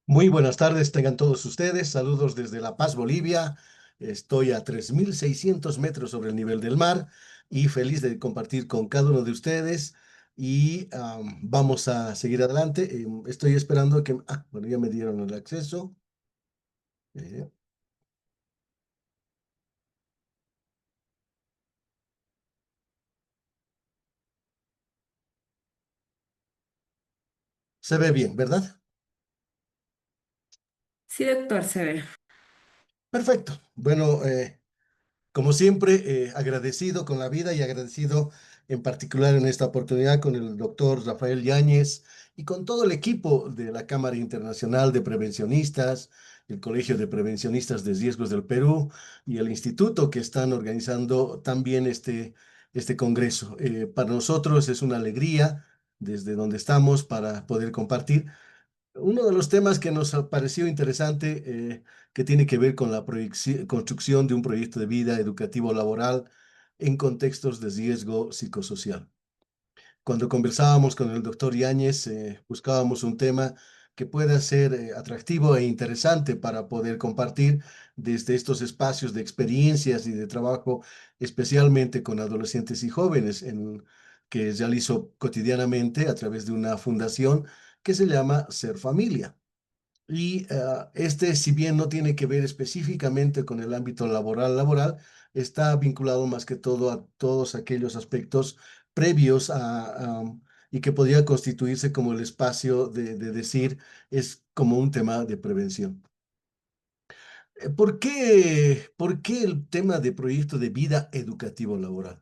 Muy buenas tardes, tengan todos ustedes. Saludos desde La Paz, Bolivia. Estoy a 3.600 metros sobre el nivel del mar y feliz de compartir con cada uno de ustedes. Y vamos a seguir adelante. Estoy esperando que... bueno, ya me dieron el acceso. Eh, Se ve bien, ¿verdad? Sí, doctor, se ve. Perfecto. Bueno, como siempre, agradecido con la vida y agradecido en particular en esta oportunidad con el doctor Rafael Yáñez y con todo el equipo de la Cámara Internacional de Prevencionistas, el Colegio de Prevencionistas de Riesgos del Perú y el instituto que están organizando también este congreso. Para nosotros es una alegría desde donde estamos para poder compartir. Uno de los temas que nos ha parecido interesante, que tiene que ver con la construcción de un proyecto de vida educativo laboral en contextos de riesgo psicosocial. Cuando conversábamos con el doctor Yáñez, buscábamos un tema que pueda ser atractivo e interesante para poder compartir desde estos espacios de experiencias y de trabajo, especialmente con adolescentes y jóvenes, que realizo cotidianamente a través de una fundación que se llama Ser Familia. Y si bien no tiene que ver específicamente con el ámbito laboral, está vinculado más que todo a todos aquellos aspectos previos y que podría constituirse como el espacio de decir es como un tema de prevención. ¿Por qué el tema de proyecto de vida educativo laboral?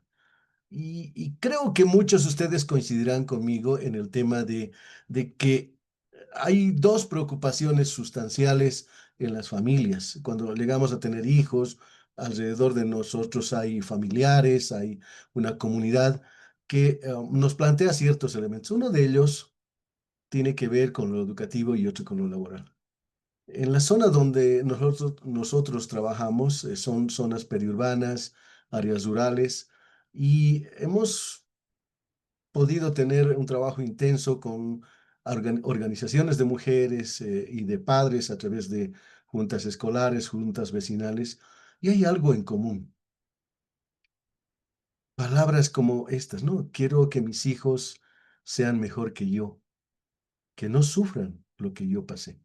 Y creo que muchos de ustedes coincidirán conmigo en el tema de que hay dos preocupaciones sustanciales en las familias. Cuando llegamos a tener hijos, alrededor de nosotros hay familiares, hay una comunidad que nos plantea ciertos elementos. Uno de ellos tiene que ver con lo educativo y otro con lo laboral. En la zona donde nosotros trabajamos, son zonas periurbanas, áreas rurales, y hemos podido tener un trabajo intenso con organizaciones de mujeres y de padres a través de juntas escolares, juntas vecinales, y hay algo en común. Palabras como estas, ¿no? Quiero que mis hijos sean mejor que yo, que no sufran lo que yo pasé.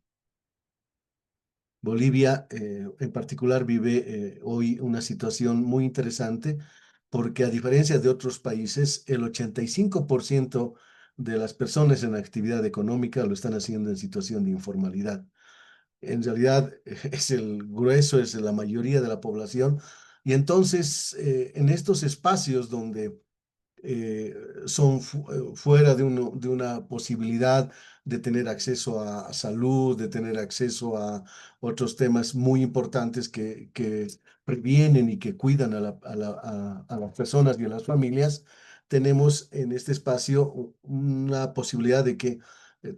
Bolivia, en particular, vive hoy una situación muy interesante porque, a diferencia de otros países, el 85% de las personas en actividad económica lo están haciendo en situación de informalidad. En realidad, es el grueso, es la mayoría de la población. Y entonces, en estos espacios donde eh, son fuera de una posibilidad de tener acceso a salud, de tener acceso a otros temas muy importantes que previenen y que cuidan a las personas y a las familias, tenemos en este espacio una posibilidad de que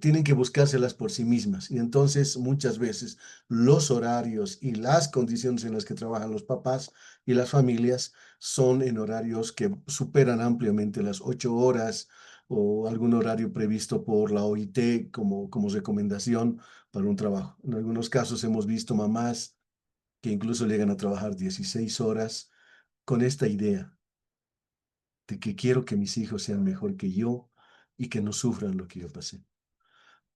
tienen que buscárselas por sí mismas. Y entonces muchas veces los horarios y las condiciones en las que trabajan los papás y las familias son en horarios que superan ampliamente las 8 horas o algún horario previsto por la OIT como recomendación para un trabajo. En algunos casos hemos visto mamás que incluso llegan a trabajar 16 horas con esta idea de que quiero que mis hijos sean mejor que yo y que no sufran lo que yo pasé.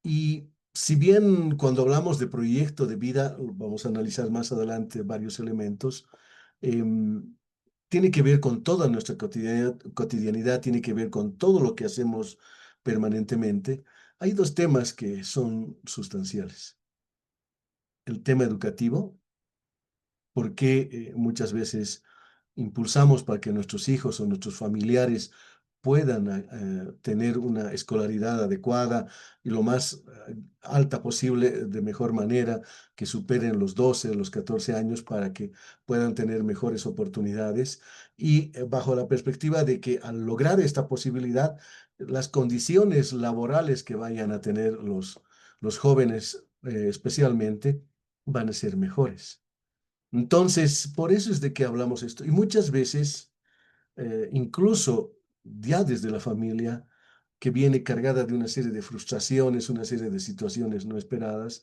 Y si bien cuando hablamos de proyecto de vida, vamos a analizar más adelante varios elementos, em, tiene que ver con toda nuestra cotidianidad, tiene que ver con todo lo que hacemos permanentemente. Hay dos temas que son sustanciales. El tema educativo, porque muchas veces impulsamos para que nuestros hijos o nuestros familiares puedan tener una escolaridad adecuada y lo más alta posible, de mejor manera, que superen los 12, los 14 años para que puedan tener mejores oportunidades y bajo la perspectiva de que al lograr esta posibilidad, las condiciones laborales que vayan a tener los jóvenes especialmente van a ser mejores. Entonces, por eso es de que hablamos esto. Y muchas veces, incluso ya desde la familia, que viene cargada de una serie de frustraciones, una serie de situaciones no esperadas,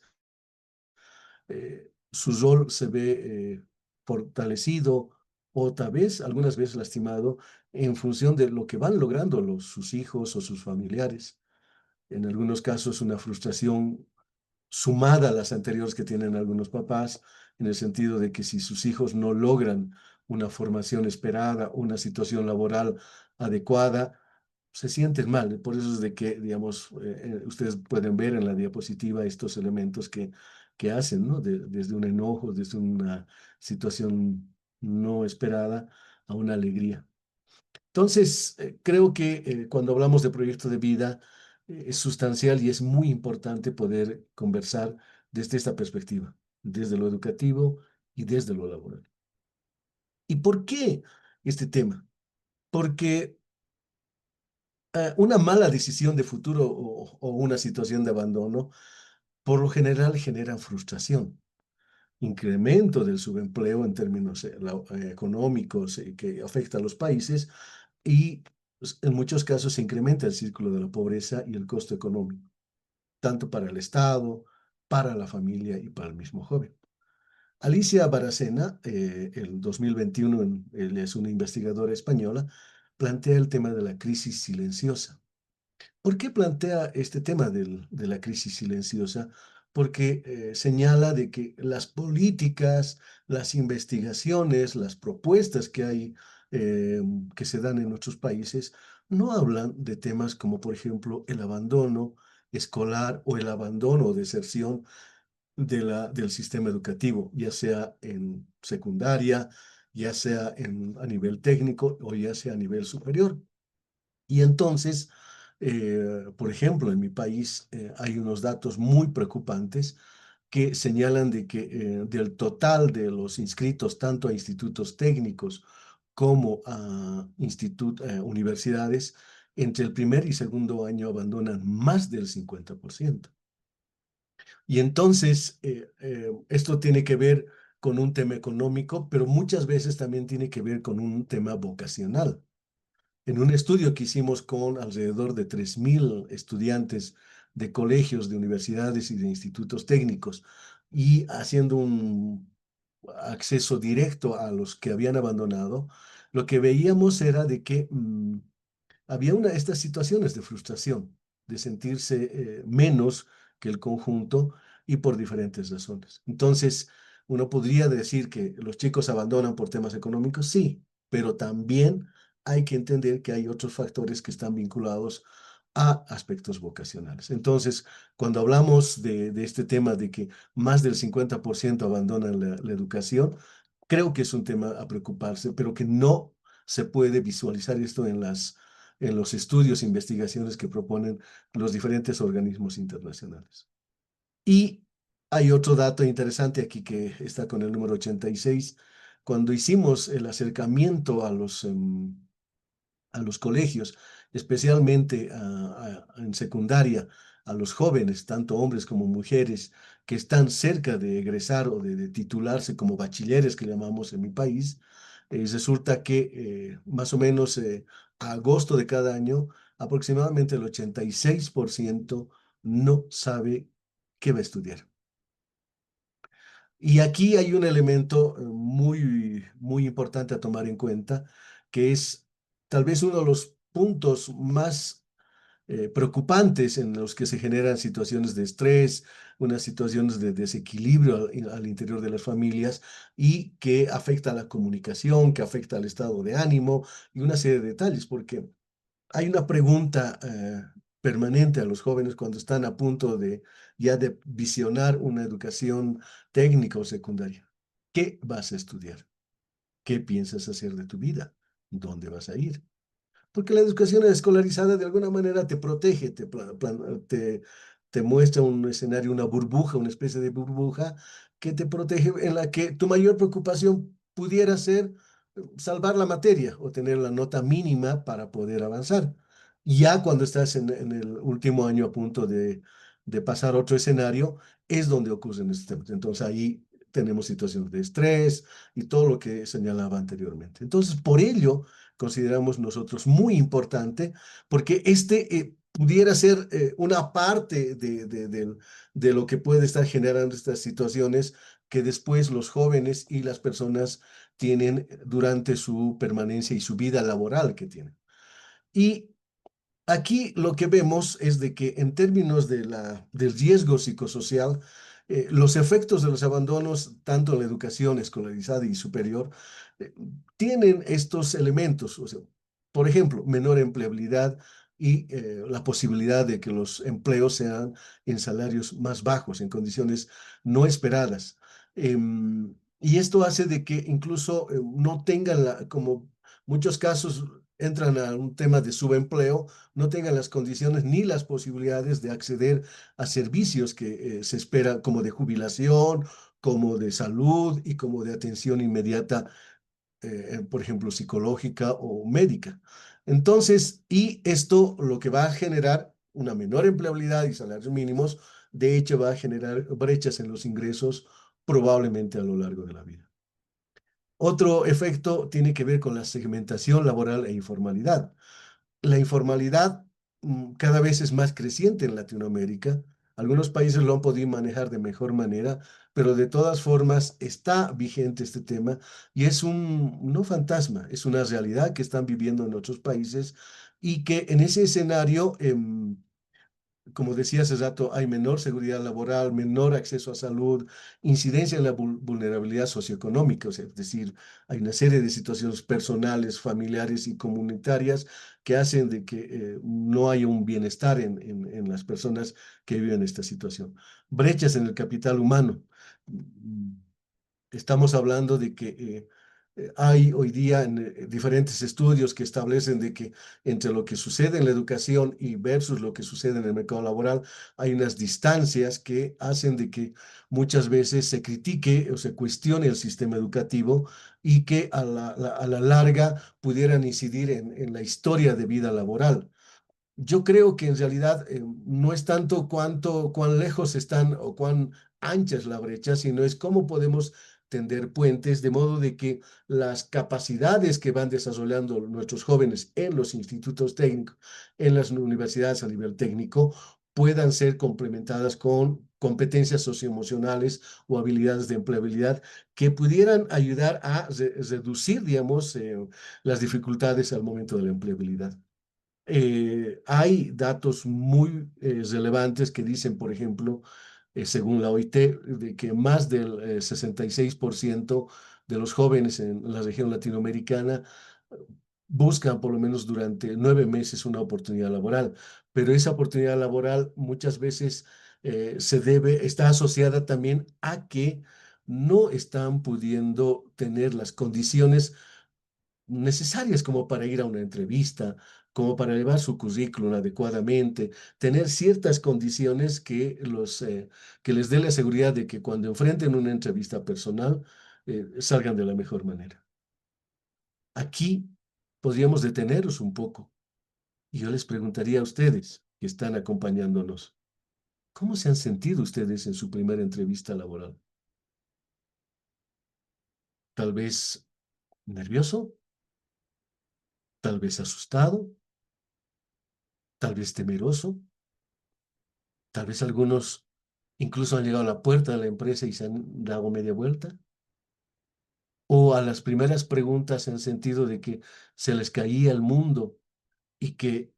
su rol se ve fortalecido o tal vez, algunas veces lastimado, en función de lo que van logrando sus hijos o sus familiares. En algunos casos, una frustración sumada a las anteriores que tienen algunos papás, en el sentido de que si sus hijos no logran una formación esperada, una situación laboral adecuada, se sienten mal. Por eso es de que, digamos, ustedes pueden ver en la diapositiva estos elementos que hacen, ¿no? Desde un enojo, desde una situación no esperada a una alegría. Entonces, creo que cuando hablamos de proyecto de vida, es sustancial y es muy importante poder conversar desde esta perspectiva, desde lo educativo y desde lo laboral. ¿Y por qué este tema? Porque una mala decisión de futuro o una situación de abandono, por lo general generan frustración, incremento del subempleo en términos económicos que afecta a los países y pues, en muchos casos se incrementa el círculo de la pobreza y el costo económico, tanto para el Estado, para la familia y para el mismo joven. Alicia Baracena, el 2021, él es una investigadora española, plantea el tema de la crisis silenciosa. ¿Por qué plantea este tema de la crisis silenciosa? Porque señala de que las políticas, las investigaciones, las propuestas que hay, que se dan en nuestros países, no hablan de temas como, por ejemplo, el abandono escolar o el abandono o deserción del sistema educativo, ya sea en secundaria, ya sea a nivel técnico o ya sea a nivel superior. Y entonces, por ejemplo, en mi país hay unos datos muy preocupantes que señalan de que del total de los inscritos tanto a institutos técnicos como a universidades, entre el primer y segundo año abandonan más del 50%. Y entonces, esto tiene que ver con un tema económico, pero muchas veces también tiene que ver con un tema vocacional. En un estudio que hicimos con alrededor de 3.000 estudiantes de colegios, de universidades y de institutos técnicos, y haciendo un acceso directo a los que habían abandonado, lo que veíamos era de que había estas situaciones de frustración, de sentirse menos que el conjunto y por diferentes razones. Entonces, uno podría decir que los chicos abandonan por temas económicos, sí, pero también hay que entender que hay otros factores que están vinculados a aspectos vocacionales. Entonces, cuando hablamos de este tema de que más del 50% abandonan la educación, creo que es un tema a preocuparse, pero que no se puede visualizar esto en los estudios e investigaciones que proponen los diferentes organismos internacionales. Y hay otro dato interesante aquí que está con el número 86. Cuando hicimos el acercamiento a los colegios, especialmente en secundaria, a los jóvenes, tanto hombres como mujeres, que están cerca de egresar o de titularse como bachilleres, que llamamos en mi país, resulta que más o menos a agosto de cada año, aproximadamente el 86% no sabe qué va a estudiar. Y aquí hay un elemento muy, muy importante a tomar en cuenta, que es tal vez uno de los puntos más preocupantes en los que se generan situaciones de estrés, unas situaciones de desequilibrio al interior de las familias y que afecta a la comunicación, que afecta al estado de ánimo y una serie de detalles, porque hay una pregunta permanente a los jóvenes cuando están a punto de ya de visionar una educación técnica o secundaria. ¿Qué vas a estudiar? ¿Qué piensas hacer de tu vida? ¿Dónde vas a ir? Porque la educación escolarizada de alguna manera te protege, te muestra un escenario, una burbuja, una especie de burbuja que te protege en la que tu mayor preocupación pudiera ser salvar la materia o tener la nota mínima para poder avanzar. Ya cuando estás en el último año a punto de pasar a otro escenario, es donde ocurren estos temas. Entonces ahí tenemos situaciones de estrés y todo lo que señalaba anteriormente. Entonces, por ello, consideramos nosotros muy importante, porque pudiera ser una parte de lo que puede estar generando estas situaciones que después los jóvenes y las personas tienen durante su permanencia y su vida laboral que tienen. Y aquí lo que vemos es de que en términos del riesgo psicosocial, los efectos de los abandonos, tanto en la educación escolarizada y superior, eh, tienen estos elementos. O sea, por ejemplo, menor empleabilidad y la posibilidad de que los empleos sean en salarios más bajos, en condiciones no esperadas. Y esto hace de que incluso no tengan como muchos casos entran a un tema de subempleo, no tengan las condiciones ni las posibilidades de acceder a servicios que se espera como de jubilación, como de salud y como de atención inmediata, por ejemplo, psicológica o médica. Entonces, y esto lo que va a generar una menor empleabilidad y salarios mínimos, de hecho va a generar brechas en los ingresos probablemente a lo largo de la vida. Otro efecto tiene que ver con la segmentación laboral e informalidad. La informalidad cada vez es más creciente en Latinoamérica. Algunos países lo han podido manejar de mejor manera, pero de todas formas está vigente este tema y es un no fantasma, es una realidad que están viviendo en otros países y que en ese escenario como decía hace rato, hay menor seguridad laboral, menor acceso a salud, incidencia en la vulnerabilidad socioeconómica, o sea, es decir, hay una serie de situaciones personales, familiares y comunitarias que hacen de que no haya un bienestar en las personas que viven esta situación. Brechas en el capital humano. Estamos hablando de que hay hoy día diferentes estudios que establecen de que entre lo que sucede en la educación y versus lo que sucede en el mercado laboral, hay unas distancias que hacen de que muchas veces se critique o se cuestione el sistema educativo y que a la larga pudieran incidir en la historia de vida laboral. Yo creo que en realidad no es tanto cuán lejos están o cuán ancha es la brecha, sino es cómo podemos tender puentes de modo de que las capacidades que van desarrollando nuestros jóvenes en los institutos técnicos, en las universidades a nivel técnico, puedan ser complementadas con competencias socioemocionales o habilidades de empleabilidad que pudieran ayudar a reducir, digamos, las dificultades al momento de la empleabilidad. Hay datos muy relevantes que dicen, por ejemplo, según la OIT, de que más del 66% de los jóvenes en la región latinoamericana buscan por lo menos durante 9 meses una oportunidad laboral, pero esa oportunidad laboral muchas veces está asociada también a que no están pudiendo tener las condiciones necesarias como para ir a una entrevista, como para llevar su currículum adecuadamente, tener ciertas condiciones que les dé la seguridad de que cuando enfrenten una entrevista personal, salgan de la mejor manera. Aquí podríamos detenernos un poco y yo les preguntaría a ustedes que están acompañándonos, ¿cómo se han sentido ustedes en su primera entrevista laboral? Tal vez nervioso, tal vez asustado, tal vez temeroso. Tal vez algunos incluso han llegado a la puerta de la empresa y se han dado media vuelta. O a las primeras preguntas en sentido de que se les caía el mundo y que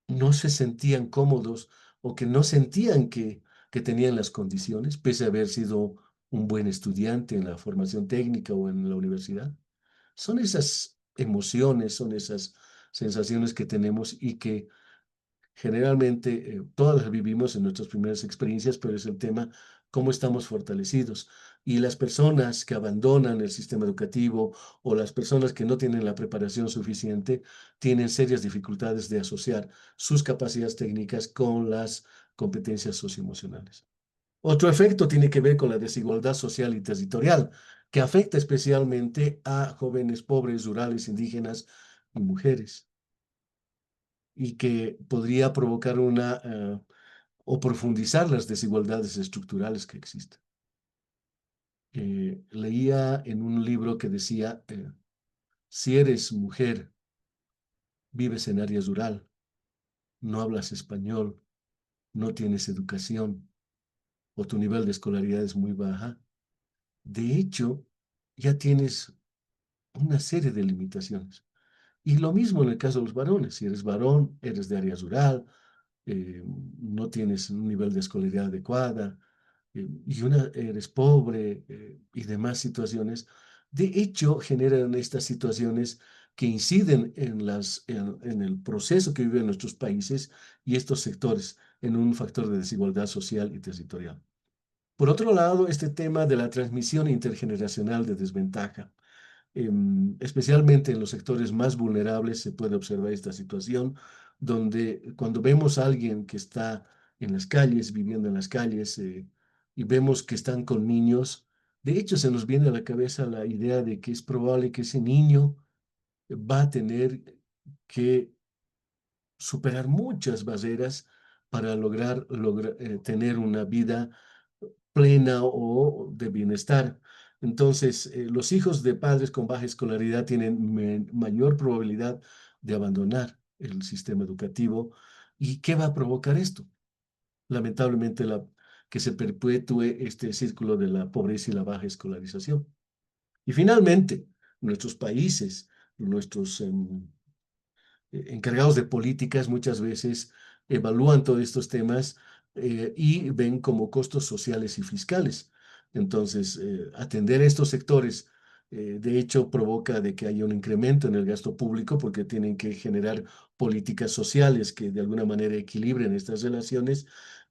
no se sentían cómodos o que no sentían que tenían las condiciones, pese a haber sido un buen estudiante en la formación técnica o en la universidad. Son esas emociones, son esas sensaciones que tenemos y que generalmente todas las vivimos en nuestras primeras experiencias, pero es el tema cómo estamos fortalecidos. Y las personas que abandonan el sistema educativo o las personas que no tienen la preparación suficiente tienen serias dificultades de asociar sus capacidades técnicas con las competencias socioemocionales. Otro efecto tiene que ver con la desigualdad social y territorial, que afecta especialmente a jóvenes pobres, rurales, indígenas y mujeres y que podría provocar o profundizar las desigualdades estructurales que existen. Leía en un libro que decía, si eres mujer, vives en área rural, no hablas español, no tienes educación o tu nivel de escolaridad es muy baja, de hecho, ya tienes una serie de limitaciones. Y lo mismo en el caso de los varones. Si eres varón, eres de área rural, no tienes un nivel de escolaridad adecuada eres pobre y demás situaciones, de hecho generan estas situaciones que inciden en el proceso que viven nuestros países y estos sectores en un factor de desigualdad social y territorial. Por otro lado, este tema de la transmisión intergeneracional de desventaja. Especialmente en los sectores más vulnerables se puede observar esta situación, donde cuando vemos a alguien que está en las calles, viviendo en las calles, y vemos que están con niños, de hecho se nos viene a la cabeza la idea de que es probable que ese niño va a tener que superar muchas barreras para lograr tener una vida plena o de bienestar. Entonces, los hijos de padres con baja escolaridad tienen mayor probabilidad de abandonar el sistema educativo. ¿Y qué va a provocar esto? Lamentablemente, que se perpetúe este círculo de la pobreza y la baja escolarización. Y finalmente, nuestros países, nuestros encargados de políticas muchas veces evalúan todos estos temas y ven como costos sociales y fiscales. Entonces, atender a estos sectores, de hecho, provoca de que haya un incremento en el gasto público porque tienen que generar políticas sociales que de alguna manera equilibren estas relaciones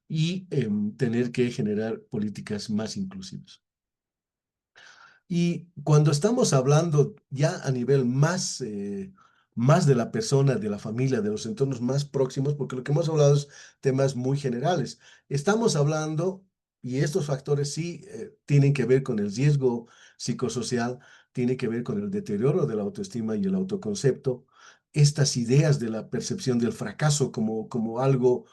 y tener que generar políticas más inclusivas. Y cuando estamos hablando ya a nivel más de la persona, de la familia, de los entornos más próximos, porque lo que hemos hablado es temas muy generales, estamos hablando, y estos factores sí tienen que ver con el riesgo psicosocial, tiene que ver con el deterioro de la autoestima y el autoconcepto, estas ideas de la percepción del fracaso como algo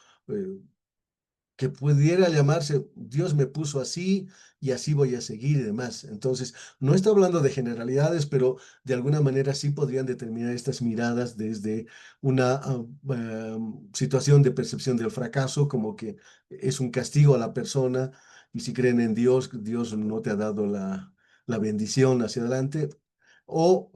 que pudiera llamarse Dios me puso así y así voy a seguir y demás. Entonces, no está hablando de generalidades, pero de alguna manera sí podrían determinar estas miradas desde una situación de percepción del fracaso, como que es un castigo a la persona y si creen en Dios, Dios no te ha dado la bendición hacia adelante. O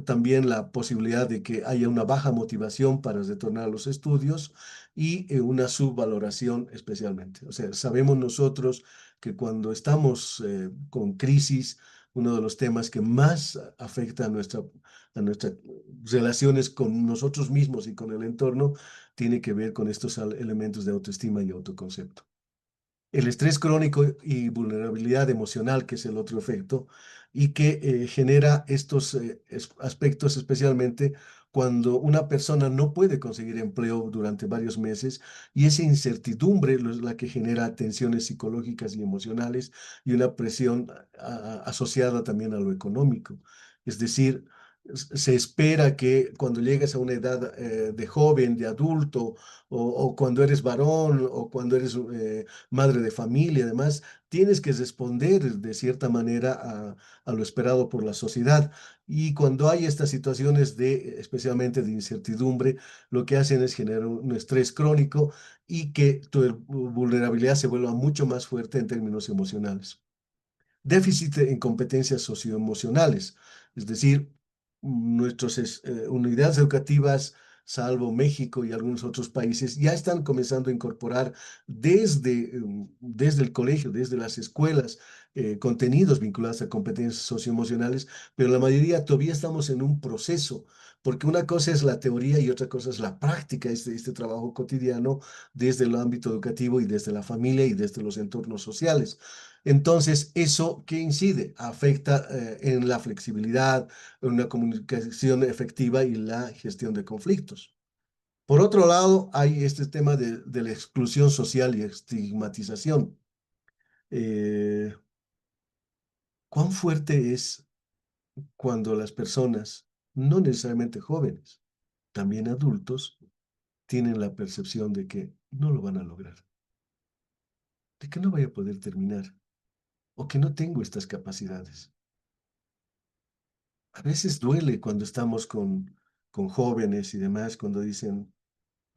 también la posibilidad de que haya una baja motivación para retornar a los estudios y una subvaloración especialmente. O sea, sabemos nosotros que cuando estamos con crisis, uno de los temas que más afecta a nuestras relaciones con nosotros mismos y con el entorno tiene que ver con estos elementos de autoestima y autoconcepto. El estrés crónico y vulnerabilidad emocional, que es el otro efecto, y que genera estos aspectos especialmente cuando una persona no puede conseguir empleo durante varios meses y esa incertidumbre es la que genera tensiones psicológicas y emocionales y una presión asociada también a lo económico. Es decir, se espera que cuando llegues a una edad de joven, de adulto, o cuando eres varón, o cuando eres madre de familia, además, tienes que responder de cierta manera a lo esperado por la sociedad. Y cuando hay estas situaciones especialmente de incertidumbre, lo que hacen es generar un estrés crónico y que tu vulnerabilidad se vuelva mucho más fuerte en términos emocionales. Déficit en competencias socioemocionales, es decir, nuestras unidades educativas, salvo México y algunos otros países, ya están comenzando a incorporar desde el colegio, desde las escuelas, contenidos vinculados a competencias socioemocionales, pero la mayoría todavía estamos en un proceso, porque una cosa es la teoría y otra cosa es la práctica, este trabajo cotidiano desde el ámbito educativo y desde la familia y desde los entornos sociales. Entonces, ¿eso qué incide? Afecta en la flexibilidad, en una comunicación efectiva y la gestión de conflictos. Por otro lado, hay este tema de la exclusión social y estigmatización. Eh, ¿Cuán fuerte es cuando las personas, no necesariamente jóvenes, también adultos, tienen la percepción de que no lo van a lograr, de que no voy a poder terminar o que no tengo estas capacidades? A veces duele cuando estamos con jóvenes y demás, cuando dicen,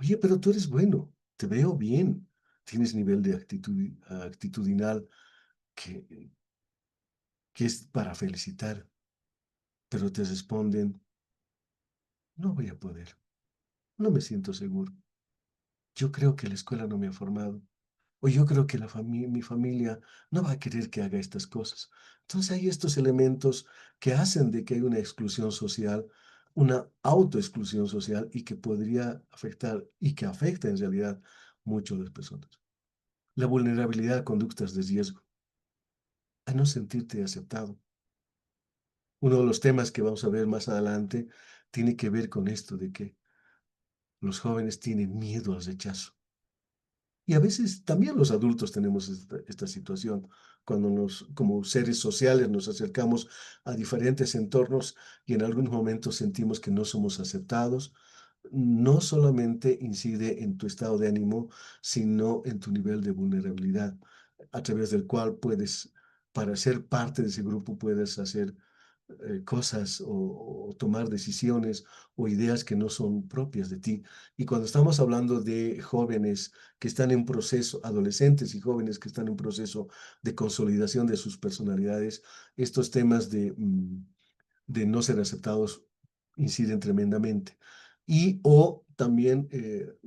Oye, pero tú eres bueno, te veo bien, tienes nivel de actitudinal que, que es para felicitar, pero te responden, no voy a poder, no me siento seguro. Yo creo que la escuela no me ha formado. O yo creo que mi familia no va a querer que haga estas cosas. Entonces hay estos elementos que hacen de que hay una exclusión social, una autoexclusión social y que podría afectar y que afecta en realidad mucho a las personas. La vulnerabilidad a conductas de riesgo, a no sentirte aceptado. Uno de los temas que vamos a ver más adelante tiene que ver con esto de que los jóvenes tienen miedo al rechazo. Y a veces también los adultos tenemos esta situación, cuando como seres sociales nos acercamos a diferentes entornos y en algunos momentos sentimos que no somos aceptados. No solamente incide en tu estado de ánimo, sino en tu nivel de vulnerabilidad, a través del cual puedes, para ser parte de ese grupo, puedes hacer cosas o tomar decisiones o ideas que no son propias de ti. Y cuando estamos hablando de jóvenes que están en proceso, adolescentes y jóvenes que están en proceso de consolidación de sus personalidades, estos temas de no ser aceptados inciden tremendamente. Y o también,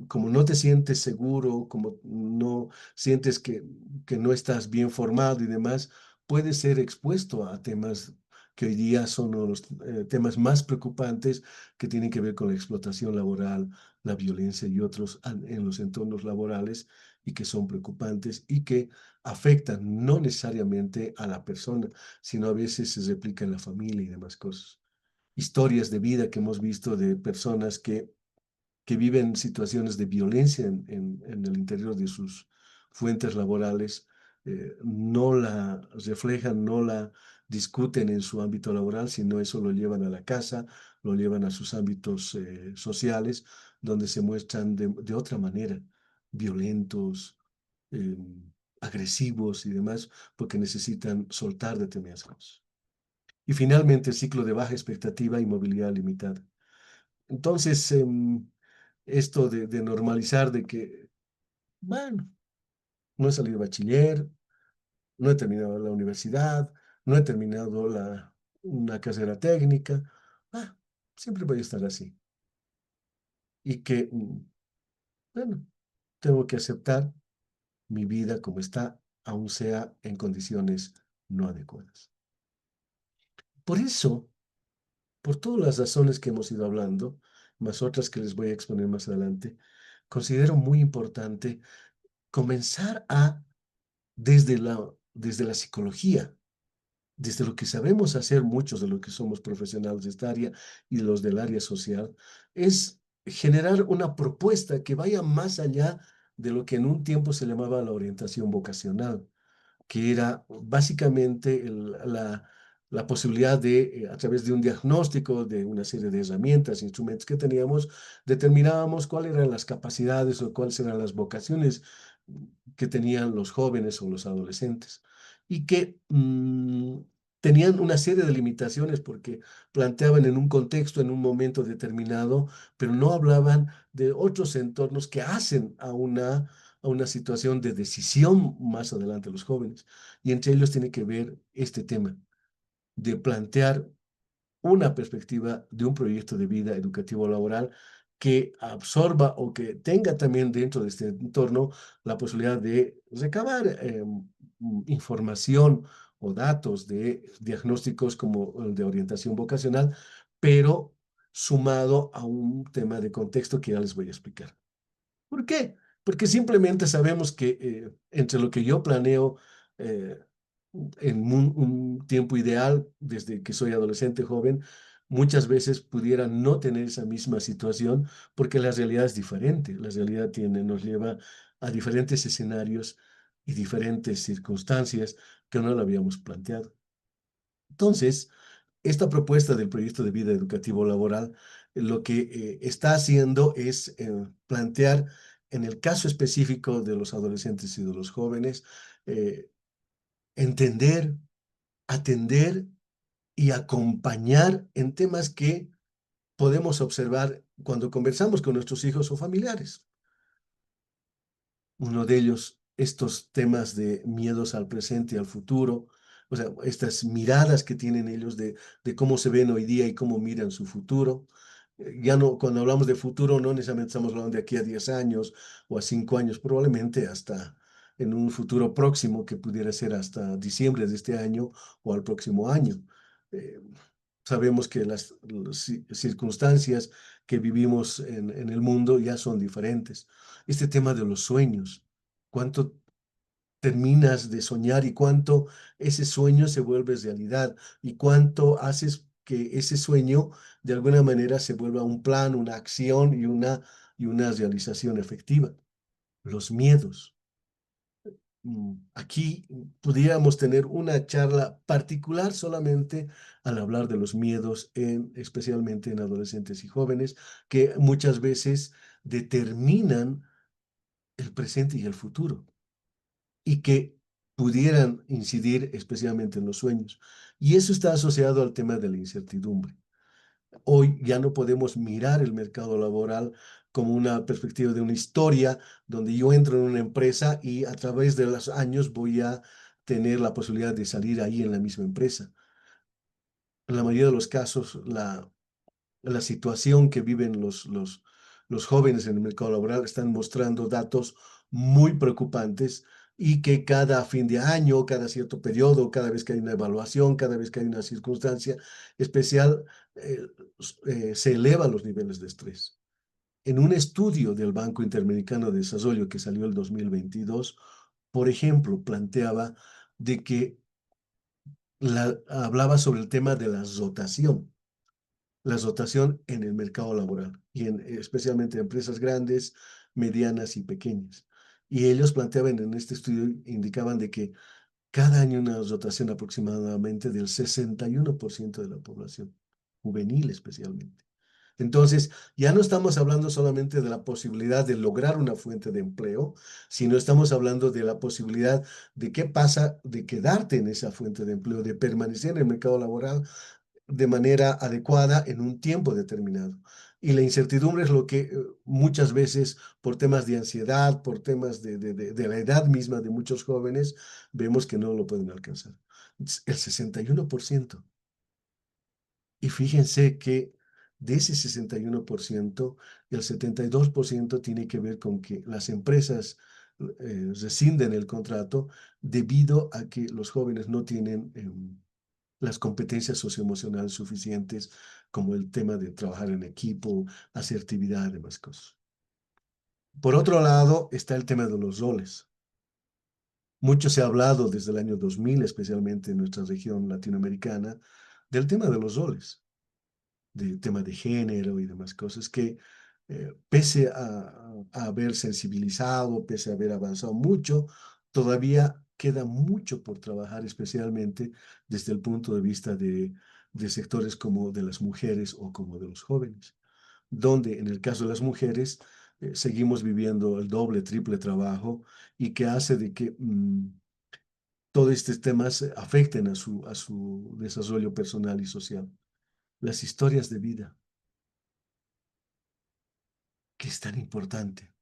como no te sientes seguro, como no sientes que no estás bien formado y demás, puedes ser expuesto a temas que hoy día son uno de los temas más preocupantes que tienen que ver con la explotación laboral, la violencia y otros en los entornos laborales y que son preocupantes y que afectan no necesariamente a la persona, sino a veces se replica en la familia y demás cosas. Historias de vida que hemos visto de personas que viven situaciones de violencia en el interior de sus fuentes laborales, no la reflejan, no la discuten en su ámbito laboral, sino eso lo llevan a la casa, lo llevan a sus ámbitos sociales, donde se muestran de otra manera, violentos, eh, agresivos y demás, porque necesitan soltar determinadas cosas. Y finalmente, el ciclo de baja expectativa y movilidad limitada. Entonces, esto de normalizar de que, bueno, no he salido de bachiller, no he terminado la universidad, no he terminado una carrera técnica, ah, siempre voy a estar así. Y que, bueno, tengo que aceptar mi vida como está, aun sea en condiciones no adecuadas. Por eso, por todas las razones que hemos ido hablando, más otras que les voy a exponer más adelante, considero muy importante comenzar desde la psicología, desde lo que sabemos hacer muchos de los que somos profesionales de esta área y los del área social, es generar una propuesta que vaya más allá de lo que en un tiempo se llamaba la orientación vocacional, que era básicamente la posibilidad de, a través de un diagnóstico, de una serie de herramientas, instrumentos que teníamos, determinábamos cuáles eran las capacidades o cuáles eran las vocaciones que tenían los jóvenes o los adolescentes y que tenían una serie de limitaciones porque planteaban en un contexto, en un momento determinado, pero no hablaban de otros entornos que hacen a una situación de decisión más adelante los jóvenes. Y entre ellos tiene que ver este tema de plantear una perspectiva de un proyecto de vida educativo laboral que absorba o que tenga también dentro de este entorno la posibilidad de recabar información o datos de diagnósticos como el de orientación vocacional, pero sumado a un tema de contexto que ya les voy a explicar. ¿Por qué? Porque simplemente sabemos que entre lo que yo planeo eh, en un tiempo ideal, desde que soy adolescente joven, muchas veces pudiera no tener esa misma situación porque la realidad es diferente. La realidad nos lleva a diferentes escenarios y diferentes circunstancias que no lo habíamos planteado. Entonces, esta propuesta del proyecto de vida educativo laboral lo que está haciendo es plantear, en el caso específico de los adolescentes y de los jóvenes, eh, entender, atender y acompañar en temas que podemos observar cuando conversamos con nuestros hijos o familiares. Uno de ellos, estos temas de miedos al presente y al futuro, o sea, estas miradas que tienen ellos de cómo se ven hoy día y cómo miran su futuro. Ya no, cuando hablamos de futuro, no necesariamente estamos hablando de aquí a 10 años o a 5 años, probablemente hasta en un futuro próximo que pudiera ser hasta diciembre de este año o al próximo año. Eh, Sabemos que las circunstancias que vivimos en el mundo ya son diferentes. Este tema de los sueños, cuánto terminas de soñar y cuánto ese sueño se vuelve realidad y cuánto haces que ese sueño de alguna manera se vuelva un plan, una acción y una realización efectiva. Los miedos. Aquí pudiéramos tener una charla particular solamente al hablar de los miedos, especialmente en adolescentes y jóvenes, que muchas veces determinan el presente y el futuro y que pudieran incidir especialmente en los sueños. Y eso está asociado al tema de la incertidumbre. Hoy ya no podemos mirar el mercado laboral como una perspectiva de una historia donde yo entro en una empresa y a través de los años voy a tener la posibilidad de salir ahí en la misma empresa. En la mayoría de los casos, la situación que viven los jóvenes en el mercado laboral están mostrando datos muy preocupantes y que cada fin de año, cada cierto periodo, cada vez que hay una evaluación, cada vez que hay una circunstancia especial, eh, se elevan los niveles de estrés. En un estudio del Banco Interamericano de Desarrollo que salió el 2022, por ejemplo, planteaba de que hablaba sobre el tema de la rotación en el mercado laboral y especialmente en empresas grandes, medianas y pequeñas. Y ellos planteaban en este estudio, indicaban de que cada año una rotación aproximadamente del 61% de la población, juvenil especialmente. Entonces, ya no estamos hablando solamente de la posibilidad de lograr una fuente de empleo, sino estamos hablando de la posibilidad de qué pasa, de quedarte en esa fuente de empleo, de permanecer en el mercado laboral de manera adecuada en un tiempo determinado. Y la incertidumbre es lo que muchas veces, por temas de ansiedad, por temas de la edad misma de muchos jóvenes, vemos que no lo pueden alcanzar. El 61%. Y fíjense que de ese 61%, el 72% tiene que ver con que las empresas rescinden el contrato debido a que los jóvenes no tienen las competencias socioemocionales suficientes, como el tema de trabajar en equipo, asertividad y demás cosas. Por otro lado, está el tema de los roles. Mucho se ha hablado desde el año 2000, especialmente en nuestra región latinoamericana, del tema de los roles, del tema de género y demás cosas que, pese a haber sensibilizado, pese a haber avanzado mucho, todavía queda mucho por trabajar, especialmente desde el punto de vista de sectores como de las mujeres o como de los jóvenes, donde en el caso de las mujeres seguimos viviendo el doble, triple trabajo y que hace de que todos estos temas afecten a su desarrollo personal y social. Las historias de vida, que es tan importante,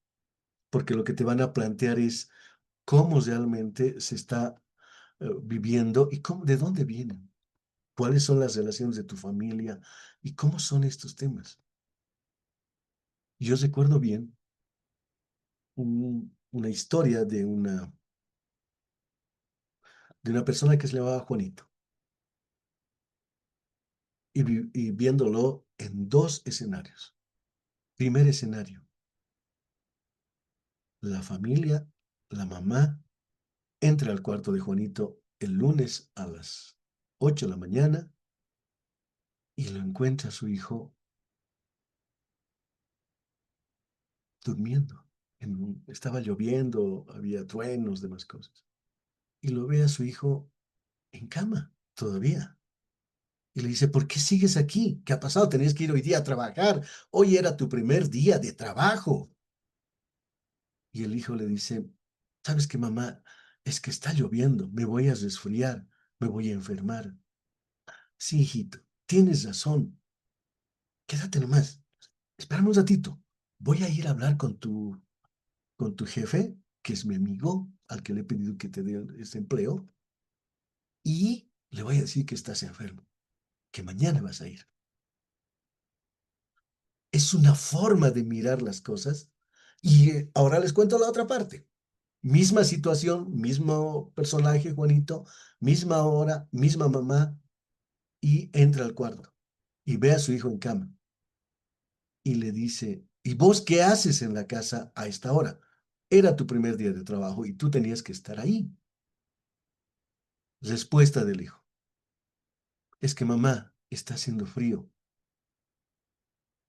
porque lo que te van a plantear es cómo realmente se está viviendo y cómo, de dónde vienen, cuáles son las relaciones de tu familia y cómo son estos temas. Yo recuerdo bien una historia de una persona que se llamaba Juanito y viéndolo en dos escenarios. Primer escenario, la familia, la mamá, entra al cuarto de Juanito el lunes a las 8 de la mañana y lo encuentra a su hijo durmiendo. Estaba lloviendo, había truenos, demás cosas. Y lo ve a su hijo en cama todavía. Y le dice, ¿por qué sigues aquí? ¿Qué ha pasado? Tenías que ir hoy día a trabajar. Hoy era tu primer día de trabajo. Y el hijo le dice, ¿sabes qué, mamá? Es que está lloviendo, me voy a resfriar, me voy a enfermar. Sí, hijito, tienes razón, quédate nomás, espérame un ratito, voy a ir a hablar con tu jefe, que es mi amigo, al que le he pedido que te dé ese empleo, y le voy a decir que estás enfermo, que mañana vas a ir. Es una forma de mirar las cosas. Y ahora les cuento la otra parte. Misma situación, mismo personaje, Juanito, misma hora, misma mamá, y entra al cuarto y ve a su hijo en cama y le dice, ¿y vos qué haces en la casa a esta hora? Era tu primer día de trabajo y tú tenías que estar ahí. Respuesta del hijo, es que mamá, está haciendo frío,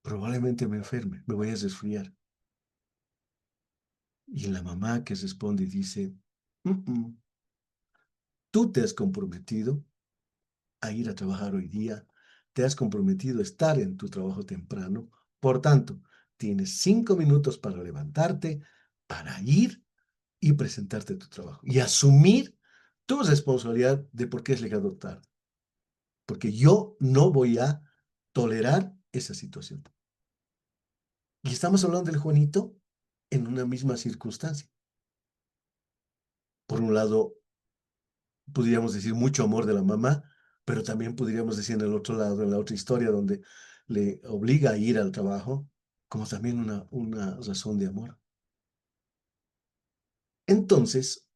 probablemente me enferme, me voy a resfriar. Y la mamá que responde y dice, "Mm, mm, tú te has comprometido a ir a trabajar hoy día, te has comprometido a estar en tu trabajo temprano, por tanto, tienes 5 minutos para levantarte, para ir y presentarte a tu trabajo y asumir tu responsabilidad de por qué has llegado tarde, porque yo no voy a tolerar esa situación. Y estamos hablando del Juanito en una misma circunstancia. Por un lado, podríamos decir mucho amor de la mamá, pero también podríamos decir en el otro lado, en la otra historia, donde le obliga a ir al trabajo, como también una razón de amor. Entonces,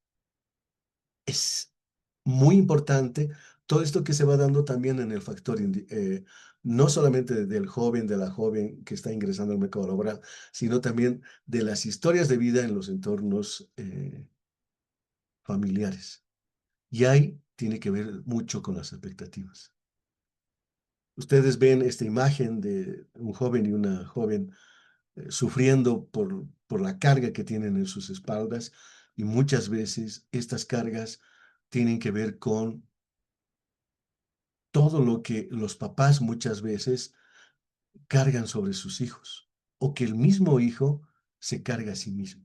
es muy importante todo esto que se va dando también en el factor, no solamente del joven, de la joven que está ingresando al mercado laboral, sino también de las historias de vida en los entornos familiares. Y ahí tiene que ver mucho con las expectativas. Ustedes ven esta imagen de un joven y una joven sufriendo por la carga que tienen en sus espaldas y muchas veces estas cargas tienen que ver con todo lo que los papás muchas veces cargan sobre sus hijos o que el mismo hijo se carga a sí mismo.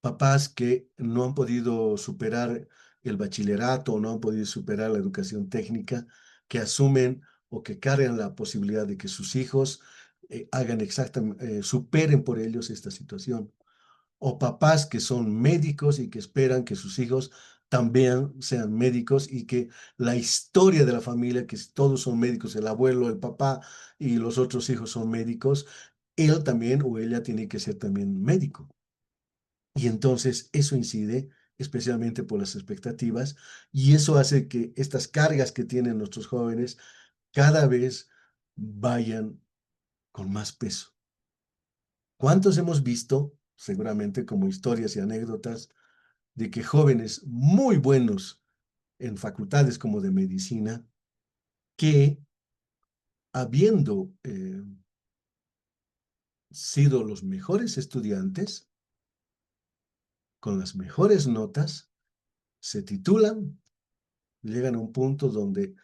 Papás que no han podido superar el bachillerato o no han podido superar la educación técnica, que asumen o que cargan la posibilidad de que sus hijos hagan exactamente, superen por ellos esta situación. O papás que son médicos y que esperan que sus hijos también sean médicos y que la historia de la familia, que todos son médicos, el abuelo, el papá y los otros hijos son médicos, él también o ella tiene que ser también médico. Y entonces eso incide especialmente por las expectativas y eso hace que estas cargas que tienen nuestros jóvenes cada vez vayan con más peso. ¿Cuántos hemos visto, seguramente como historias y anécdotas, de que jóvenes muy buenos en facultades como de medicina, que habiendo sido los mejores estudiantes, con las mejores notas, se titulan, llegan a un punto donde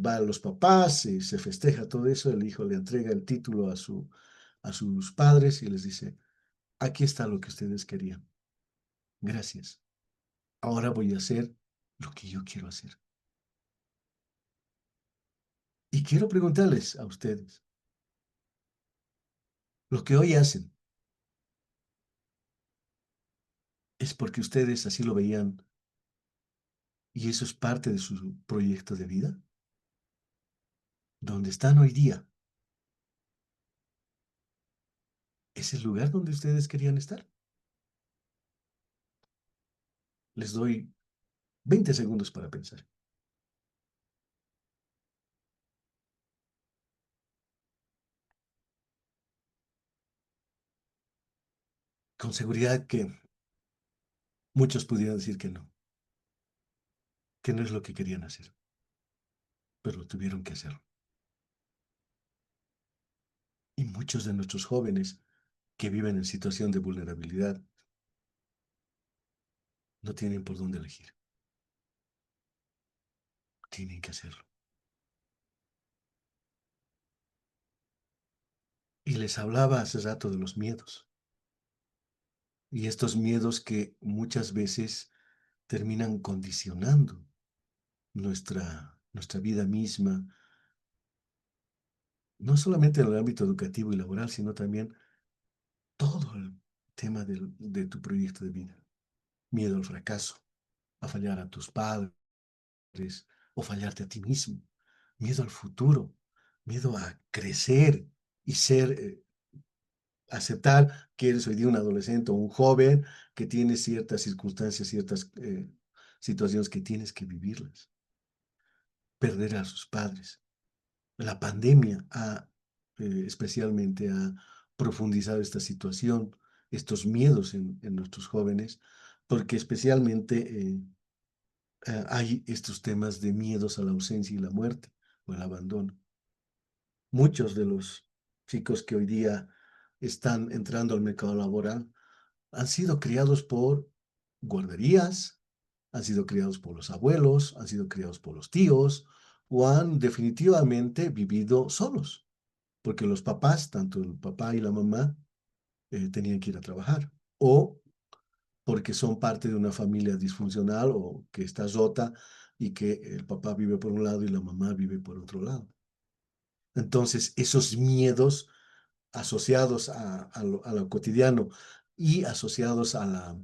van los papás y se festeja todo eso, el hijo le entrega el título a sus padres y les dice, aquí está lo que ustedes querían, gracias, ahora voy a hacer lo que yo quiero hacer. Y quiero preguntarles a ustedes, lo que hoy hacen, ¿es porque ustedes así lo veían y eso es parte de su proyecto de vida? ¿Dónde están hoy día? ¿Es el lugar donde ustedes querían estar? Les doy 20 segundos para pensar. Con seguridad que muchos pudieran decir que no es lo que querían hacer, pero lo tuvieron que hacer. Y muchos de nuestros jóvenes que viven en situación de vulnerabilidad no tienen por dónde elegir. Tienen que hacerlo. Y les hablaba hace rato de los miedos. Y estos miedos que muchas veces terminan condicionando nuestra vida misma no solamente en el ámbito educativo y laboral, sino también todo el tema de tu proyecto de vida. Miedo al fracaso, a fallar a tus padres o fallarte a ti mismo. Miedo al futuro, miedo a crecer y ser, aceptar que eres hoy día un adolescente o un joven que tiene ciertas circunstancias, ciertas situaciones que tienes que vivirlas. Perder a sus padres. La pandemia especialmente ha profundizado esta situación, estos miedos en nuestros jóvenes, porque especialmente hay estos temas de miedos a la ausencia y la muerte o el abandono. Muchos de los chicos que hoy día están entrando al mercado laboral han sido criados por guarderías, han sido criados por los abuelos, han sido criados por los tíos o han definitivamente vivido solos, porque los papás, tanto el papá y la mamá, tenían que ir a trabajar o porque son parte de una familia disfuncional o que está rota y que el papá vive por un lado y la mamá vive por otro lado. Entonces, esos miedos asociados a lo cotidiano y asociados a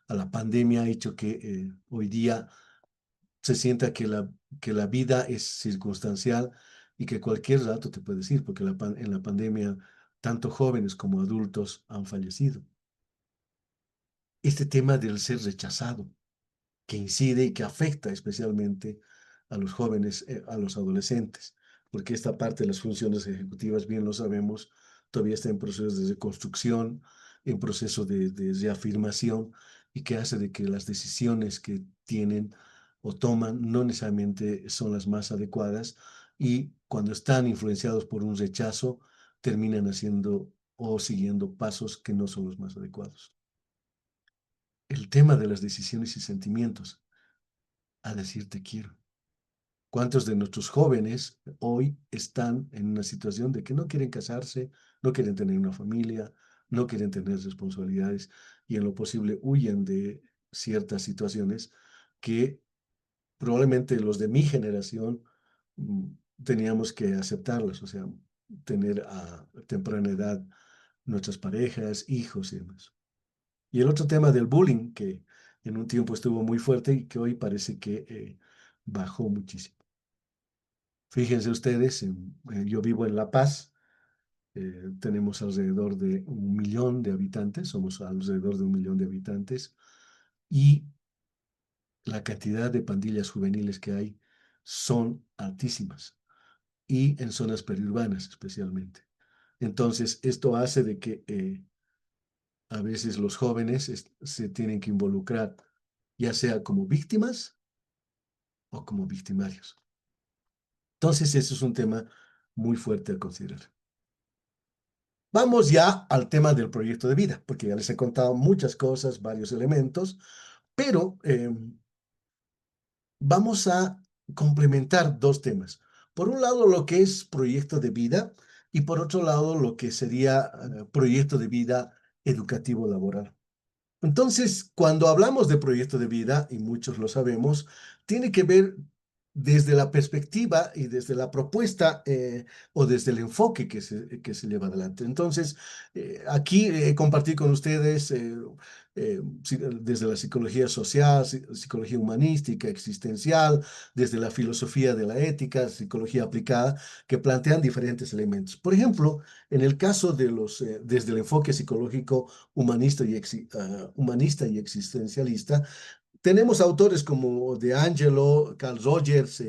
la pandemia ha hecho que hoy día se sienta que la vida es circunstancial y que cualquier rato te puedes ir, porque en la pandemia tanto jóvenes como adultos han fallecido. Este tema del ser rechazado, que incide y que afecta especialmente a los jóvenes, a los adolescentes, porque esta parte de las funciones ejecutivas, bien lo sabemos, todavía está en proceso de reconstrucción, en proceso de reafirmación, y que hace de que las decisiones que tienen o toman no necesariamente son las más adecuadas, y cuando están influenciados por un rechazo, terminan haciendo o siguiendo pasos que no son los más adecuados. El tema de las decisiones y sentimientos, a decir te quiero. ¿Cuántos de nuestros jóvenes hoy están en una situación de que no quieren casarse, no quieren tener una familia, no quieren tener responsabilidades y en lo posible huyen de ciertas situaciones que probablemente los de mi generación mm, teníamos que aceptarlas, o sea, tener a temprana edad nuestras parejas, hijos y demás? Y el otro tema del bullying, que en un tiempo estuvo muy fuerte y que hoy parece que bajó muchísimo. Fíjense ustedes, yo vivo en La Paz, tenemos alrededor de 1 millón de habitantes, somos alrededor de 1 millón de habitantes, y la cantidad de pandillas juveniles que hay son altísimas, y en zonas periurbanas especialmente. Entonces, esto hace de que a veces los jóvenes se tienen que involucrar, ya sea como víctimas o como victimarios. Entonces, eso es un tema muy fuerte a considerar. Vamos ya al tema del proyecto de vida, porque ya les he contado muchas cosas, varios elementos, pero vamos a complementar dos temas. Por un lado, lo que es proyecto de vida y por otro lado, lo que sería proyecto de vida educativo laboral. Entonces, cuando hablamos de proyecto de vida, y muchos lo sabemos, tiene que ver desde la perspectiva y desde la propuesta o desde el enfoque que se lleva adelante. Entonces, aquí compartir con ustedes desde la psicología social, psicología humanística, existencial, desde la filosofía de la ética, psicología aplicada, que plantean diferentes elementos. Por ejemplo, en el caso de desde el enfoque psicológico humanista y existencialista, tenemos autores como De Angelo, Carl Rogers,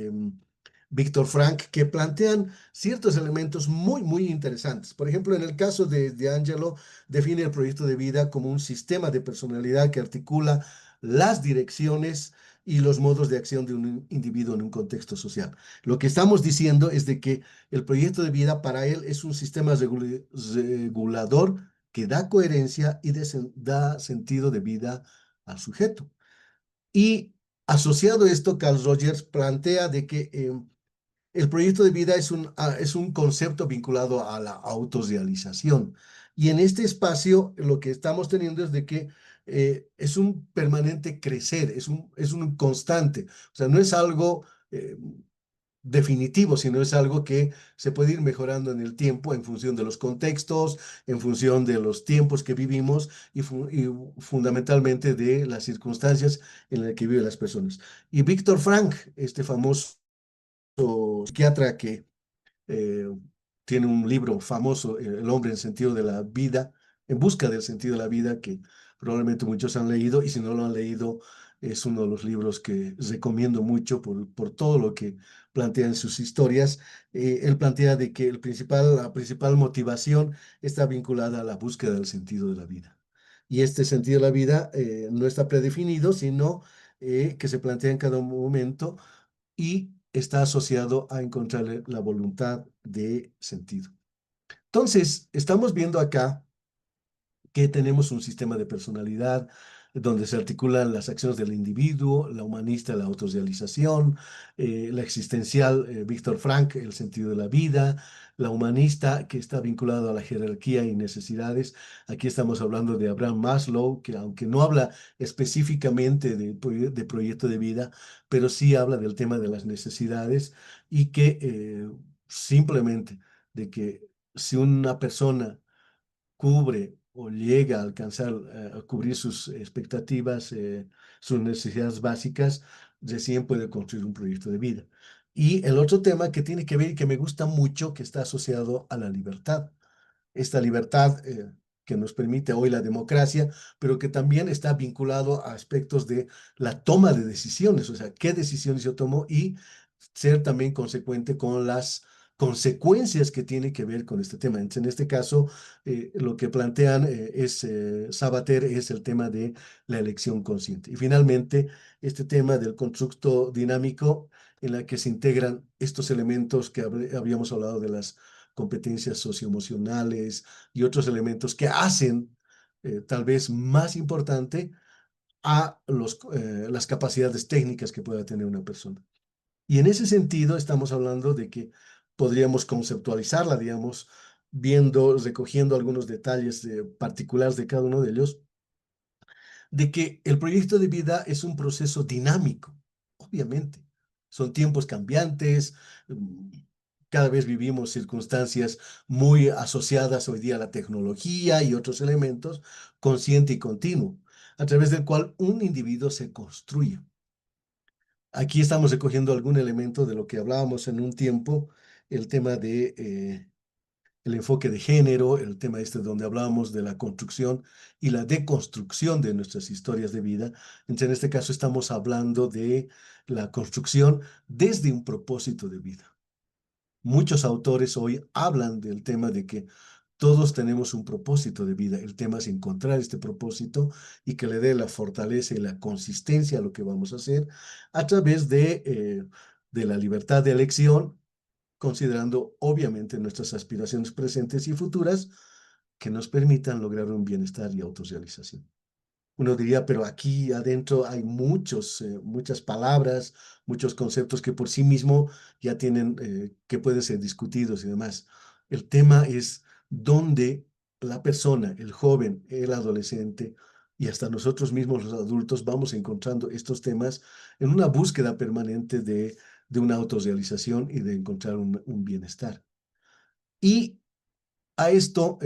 Víctor Frank, que plantean ciertos elementos muy, muy interesantes. Por ejemplo, en el caso de Angelo, define el proyecto de vida como un sistema de personalidad que articula las direcciones y los modos de acción de un individuo en un contexto social. Lo que estamos diciendo es de que el proyecto de vida para él es un sistema regulador que da coherencia y da sentido de vida al sujeto. Y asociado a esto, Carl Rogers plantea de que el proyecto de vida es un concepto vinculado a la autorrealización. Y en este espacio lo que estamos teniendo es de que es un permanente crecer, es un constante. O sea, no es algo definitivo, sino es algo que se puede ir mejorando en el tiempo en función de los contextos, en función de los tiempos que vivimos y fundamentalmente de las circunstancias en las que viven las personas. Y Víctor Frank, este famoso psiquiatra que eh, tiene un libro famoso, El hombre en sentido de la vida, en busca del sentido de la vida, que probablemente muchos han leído, y si no lo han leído, es uno de los libros que recomiendo mucho por todo lo que plantea en sus historias. Él plantea de que la principal motivación está vinculada a la búsqueda del sentido de la vida. Y este sentido de la vida no está predefinido, sino que se plantea en cada momento y está asociado a encontrarle la voluntad de sentido. Entonces, estamos viendo acá que tenemos un sistema de personalidad donde se articulan las acciones del individuo, la humanista, la autorrealización, la existencial, Víctor Frank, el sentido de la vida, la humanista, que está vinculado a la jerarquía y necesidades. Aquí estamos hablando de Abraham Maslow, que aunque no habla específicamente de proyecto de vida, pero sí habla del tema de las necesidades y que simplemente de que si una persona cubre o llega a alcanzar, a cubrir sus expectativas, sus necesidades básicas, recién puede construir un proyecto de vida. Y el otro tema que tiene que ver y que me gusta mucho, que está asociado a la libertad. Esta libertad que nos permite hoy la democracia, pero que también está vinculado a aspectos de la toma de decisiones, o sea, qué decisiones yo tomo y ser también consecuente con las consecuencias que tiene que ver con este tema. Entonces, en este caso, lo que plantean Sabater es el tema de la elección consciente. Y finalmente, este tema del constructo dinámico en la que se integran estos elementos que habíamos hablado de las competencias socioemocionales y otros elementos que hacen tal vez más importante a las capacidades técnicas que pueda tener una persona. Y en ese sentido estamos hablando de que podríamos conceptualizarla, digamos, viendo, recogiendo algunos detalles particulares de cada uno de ellos, de que el proyecto de vida es un proceso dinámico, obviamente. Son tiempos cambiantes, mm, cada vez vivimos circunstancias muy asociadas hoy día a la tecnología y otros elementos, consciente y continuo, a través del cual un individuo se construye. Aquí estamos recogiendo algún elemento de lo que hablábamos en un tiempo, el tema de el enfoque de género, el tema este donde hablábamos de la construcción y la deconstrucción de nuestras historias de vida. Entonces, en este caso estamos hablando de la construcción desde un propósito de vida. Muchos autores hoy hablan del tema de que todos tenemos un propósito de vida. El tema es encontrar este propósito y que le dé la fortaleza y la consistencia a lo que vamos a hacer a través de la libertad de elección, considerando obviamente nuestras aspiraciones presentes y futuras que nos permitan lograr un bienestar y autorrealización. Uno diría, pero aquí adentro hay muchas palabras, muchos conceptos que por sí mismo ya tienen, que pueden ser discutidos y demás. El tema es dónde la persona, el joven, el adolescente y hasta nosotros mismos los adultos vamos encontrando estos temas en una búsqueda permanente de una autorrealización y de encontrar un bienestar. Y a esto,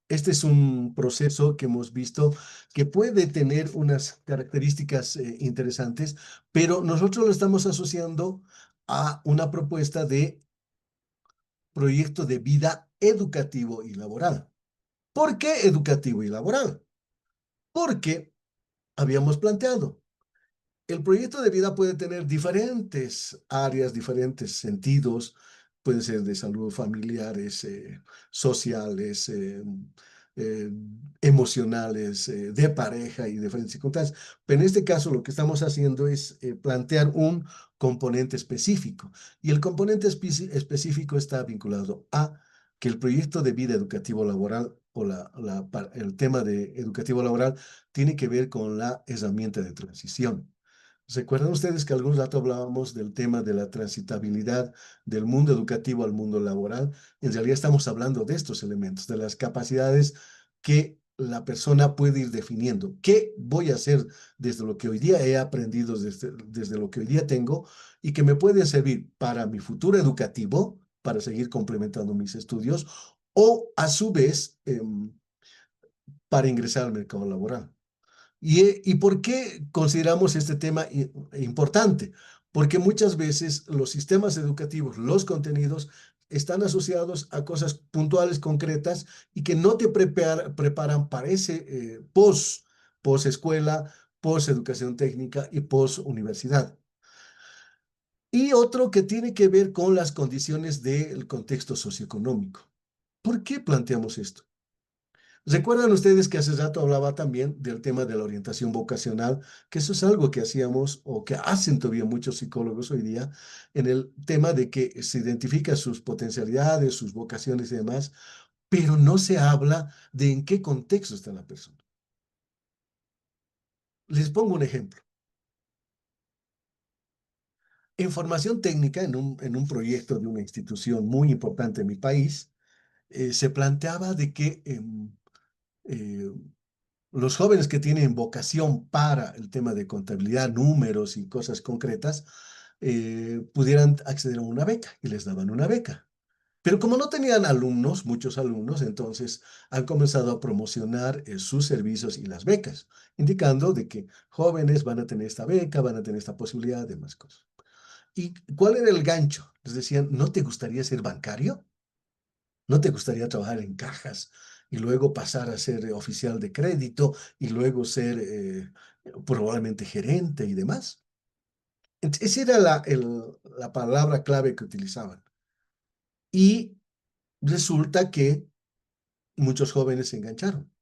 este es un proceso que hemos visto que puede tener unas características interesantes, pero nosotros lo estamos asociando a una propuesta de proyecto de vida educativo y laboral. ¿Por qué educativo y laboral? Porque habíamos planteado, el proyecto de vida puede tener diferentes áreas, diferentes sentidos, pueden ser de salud, familiares, sociales, eh, emocionales, de pareja y diferentes circunstancias. Pero en este caso lo que estamos haciendo es plantear un componente específico y el componente específico está vinculado a que el proyecto de vida educativo laboral o el tema de educativo laboral tiene que ver con la herramienta de transición. ¿Recuerdan ustedes que algún rato hablábamos del tema de la transitabilidad del mundo educativo al mundo laboral? En realidad estamos hablando de estos elementos, de las capacidades que la persona puede ir definiendo qué voy a hacer desde lo que hoy día he aprendido, desde lo que hoy día tengo y que me puede servir para mi futuro educativo, para seguir complementando mis estudios o a su vez para ingresar al mercado laboral. ¿Y por qué consideramos este tema importante? Porque muchas veces los sistemas educativos, los contenidos, están asociados a cosas puntuales, concretas, y que no te preparan para ese post escuela, post educación técnica y post universidad. Y otro que tiene que ver con las condiciones del contexto socioeconómico. ¿Por qué planteamos esto? ¿Recuerdan ustedes que hace rato hablaba también del tema de la orientación vocacional? Que eso es algo que hacíamos o que hacen todavía muchos psicólogos hoy día en el tema de que se identifica sus potencialidades, sus vocaciones y demás, pero no se habla de en qué contexto está la persona. Les pongo un ejemplo. En formación técnica, en un proyecto de una institución muy importante en mi país, se planteaba de que eh, los jóvenes que tienen vocación para el tema de contabilidad, números y cosas concretas, pudieran acceder a una beca y les daban una beca. Pero como no tenían alumnos, muchos alumnos, entonces han comenzado a promocionar sus servicios y las becas, indicando de que jóvenes van a tener esta beca, van a tener esta posibilidad de más cosas. ¿Y cuál era el gancho? Les decían, ¿no te gustaría ser bancario? ¿No te gustaría trabajar en cajas y luego pasar a ser oficial de crédito y luego ser probablemente gerente y demás? Esa era la palabra clave que utilizaban. Y resulta que muchos jóvenes se engancharon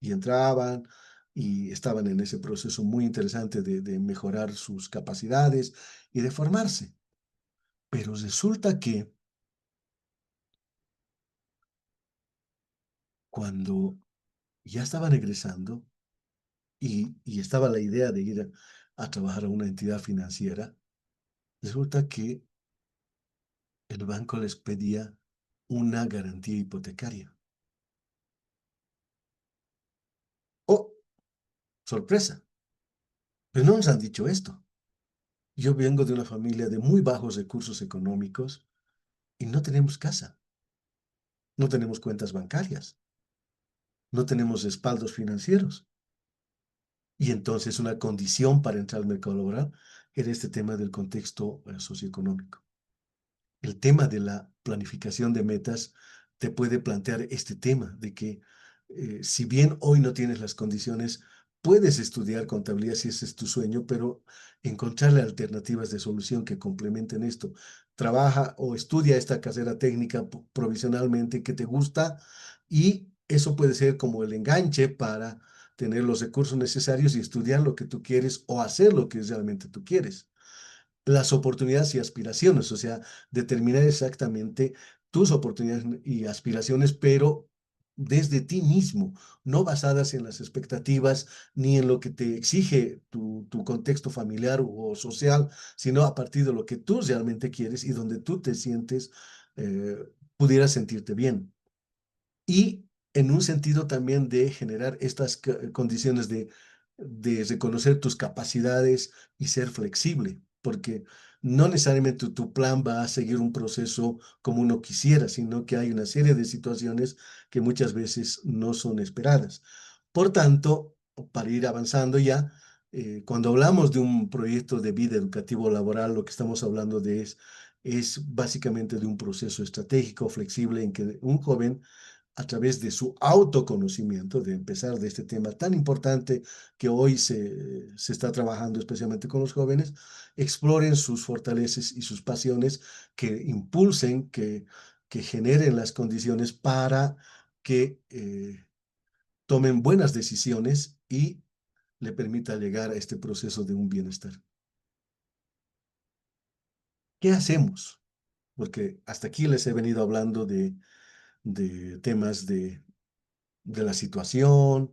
y entraban y estaban en ese proceso muy interesante de mejorar sus capacidades y de formarse. Pero resulta que cuando ya estaban egresando, y estaba la idea de ir a trabajar a una entidad financiera, resulta que el banco les pedía una garantía hipotecaria. Oh, sorpresa, pero no nos han dicho esto. Yo vengo de una familia de muy bajos recursos económicos y no tenemos casa, no tenemos cuentas bancarias, no tenemos respaldos financieros. Y entonces una condición para entrar al mercado laboral era este tema del contexto socioeconómico. El tema de la planificación de metas te puede plantear este tema de que si bien hoy no tienes las condiciones, puedes estudiar contabilidad si ese es tu sueño, pero encontrarle alternativas de solución que complementen esto. Trabaja o estudia esta carrera técnica provisionalmente que te gusta y eso puede ser como el enganche para tener los recursos necesarios y estudiar lo que tú quieres o hacer lo que realmente tú quieres las oportunidades y aspiraciones, o sea, determinar exactamente tus oportunidades y aspiraciones, pero desde ti mismo, no basadas en las expectativas ni en lo que te exige tu contexto familiar o social, sino a partir de lo que tú realmente quieres y donde tú te sientes, eh, pudieras sentirte bien y en un sentido también de generar estas condiciones de reconocer tus capacidades y ser flexible, porque no necesariamente tu plan va a seguir un proceso como uno quisiera, sino que hay una serie de situaciones que muchas veces no son esperadas. Por tanto, para ir avanzando ya, cuando hablamos de un proyecto de vida educativo laboral, lo que estamos hablando es básicamente de un proceso estratégico, flexible, en que un joven a través de su autoconocimiento, de empezar de este tema tan importante que hoy se está trabajando especialmente con los jóvenes, exploren sus fortalezas y sus pasiones, que impulsen, que generen las condiciones para que tomen buenas decisiones y le permita llegar a este proceso de un bienestar. ¿Qué hacemos? Porque hasta aquí les he venido hablando de temas de la situación,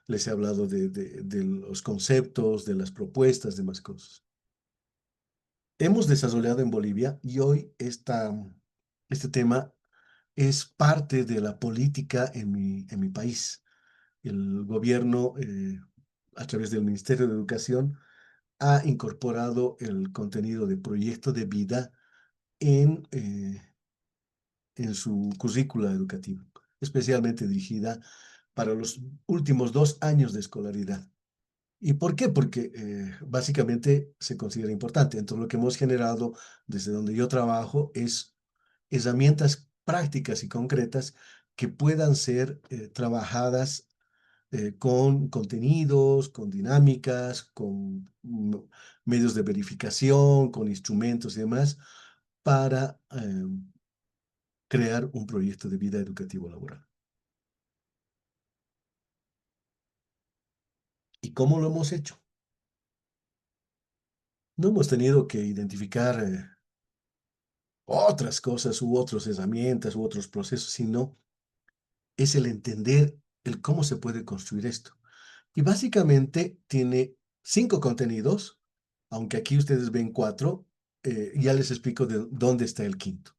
les he hablado de los conceptos, de las propuestas, de más cosas. Hemos desarrollado en Bolivia y hoy este tema es parte de la política en mi país. el gobierno, a través del Ministerio de Educación, ha incorporado el contenido de proyecto de vida en su currícula educativa, especialmente dirigida para los últimos 2 años de escolaridad. ¿Y por qué? Porque básicamente se considera importante. Entonces, lo que hemos generado desde donde yo trabajo es herramientas prácticas y concretas que puedan ser trabajadas con contenidos, con dinámicas, con medios de verificación, con instrumentos y demás, para crear un proyecto de vida educativo laboral. ¿Y cómo lo hemos hecho? No hemos tenido que identificar otras cosas u otras herramientas u otros procesos, sino es el entender el cómo se puede construir esto. Y básicamente tiene 5 contenidos, aunque aquí ustedes ven 4, ya les explico de dónde está el quinto.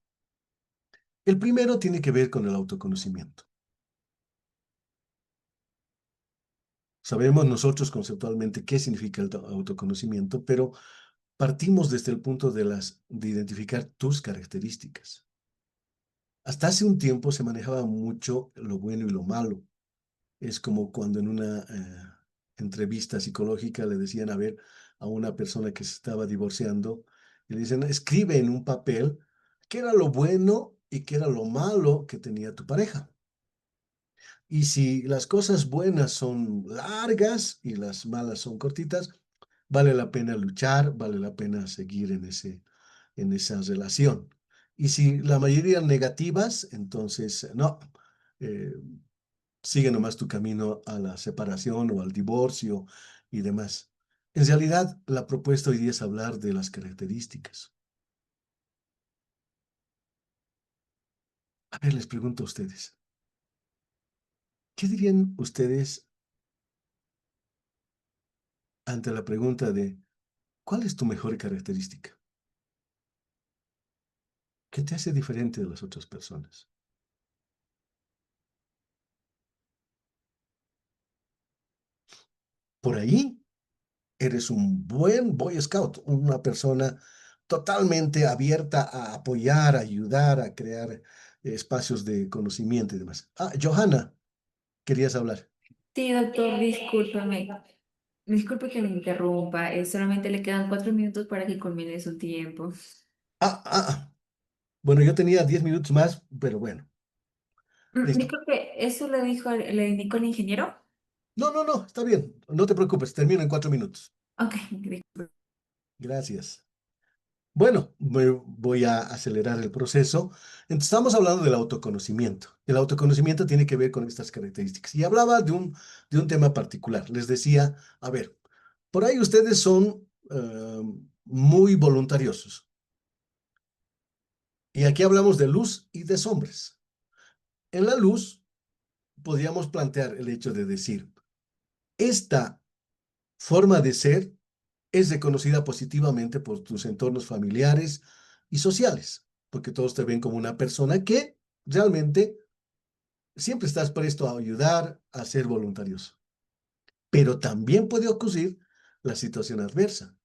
El primero tiene que ver con el autoconocimiento. Sabemos nosotros conceptualmente qué significa el autoconocimiento, pero partimos desde el punto de identificar tus características. Hasta hace un tiempo se manejaba mucho lo bueno y lo malo. Es como cuando en una entrevista psicológica le decían a ver a una persona que se estaba divorciando y le dicen, escribe en un papel qué era lo bueno y qué era lo malo que tenía tu pareja. Y si las cosas buenas son largas y las malas son cortitas, vale la pena luchar, vale la pena seguir en esa relación. Y si la mayoría negativas, entonces no, eh, sigue nomás tu camino a la separación o al divorcio y demás. En realidad, la propuesta hoy día es hablar de las características. A ver, les pregunto a ustedes, ¿qué dirían ustedes ante la pregunta de ¿cuál es tu mejor característica? ¿Qué te hace diferente de las otras personas? Por ahí eres un buen Boy Scout, una persona totalmente abierta a apoyar, a ayudar, a crear espacios de conocimiento y demás. Ah, Johanna, querías hablar. Sí, doctor, discúlpeme. Disculpe que me interrumpa. Solamente le quedan 4 minutos para que culmine su tiempo. Bueno, yo tenía 10 minutos más, pero bueno, listo. Disculpe, ¿eso le indicó el ingeniero? No, no, no, está bien. No te preocupes, termino en 4 minutos. Ok, Gracias. Bueno, voy a acelerar el proceso. Entonces, estamos hablando del autoconocimiento. El autoconocimiento tiene que ver con estas características. Y hablaba de un tema particular. Les decía, a ver, por ahí ustedes son muy voluntariosos. Y aquí hablamos de luz y de sombras. En la luz, podríamos plantear el hecho de decir, esta forma de ser es reconocida positivamente por tus entornos familiares y sociales, porque todos te ven como una persona que realmente siempre estás presto a ayudar, a ser voluntarioso. Pero también puede ocurrir la situación adversa,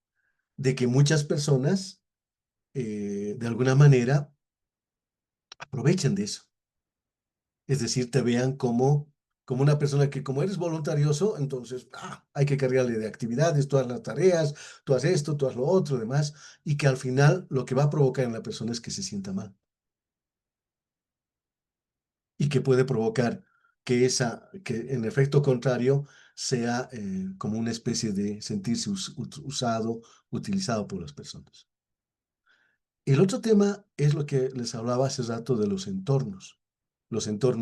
de que muchas personas, de alguna manera, aprovechen de eso. Es decir, te vean como una persona que como eres voluntarioso, entonces hay que cargarle de actividades, todas las tareas, tú haces esto, tú haces lo otro, demás, y que al final lo que va a provocar en la persona es que se sienta mal y que puede provocar que en efecto contrario sea como una especie de sentirse usado, utilizado por las personas. El otro tema es lo que les hablaba hace rato de los entornos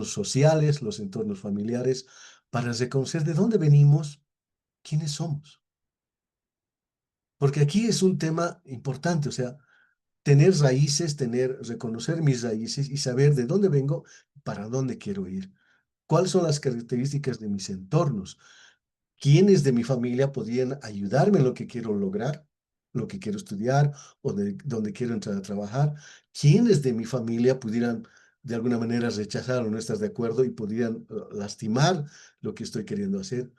sociales, los entornos familiares, para reconocer de dónde venimos, quiénes somos. Porque aquí es un tema importante, o sea, tener raíces, reconocer mis raíces y saber de dónde vengo, para dónde quiero ir. ¿Cuáles son las características de mis entornos? ¿Quiénes de mi familia podrían ayudarme en lo que quiero lograr, lo que quiero estudiar o de donde quiero entrar a trabajar? ¿Quiénes de mi familia pudieran de alguna manera rechazar o no estar de acuerdo y podrían lastimar lo que estoy queriendo hacer.